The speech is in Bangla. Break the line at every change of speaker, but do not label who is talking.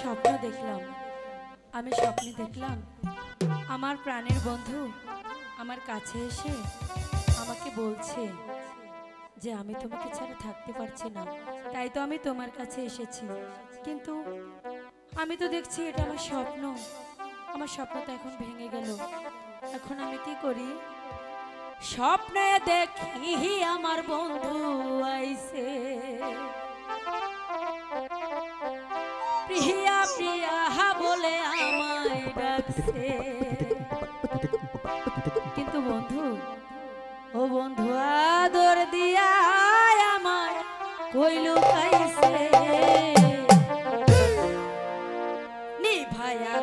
স্বপ্ন দেখলাম, আমি স্বপ্নে দেখলাম আমার প্রাণের বন্ধু আমার কাছে এসে আমাকে বলছে যে আমি তোমাকে ছাড়া থাকতে পারছি না, তাই তো আমি তোমার কাছে এসেছি। কিন্তু আমি তো দেখছি এটা আমার স্বপ্ন, আমার স্বপ্ন তো এখন ভেঙে গেল। এখন আমি কি করি? স্বপ্নে দেখি আমার বন্ধু আইছে, প্রিয়া প্রিয়া বলে আমায় ডাকছে। কিন্তু বন্ধু, ও বন্ধু আদর দিয়া আমায় কই লুকাইছে, নিভায়া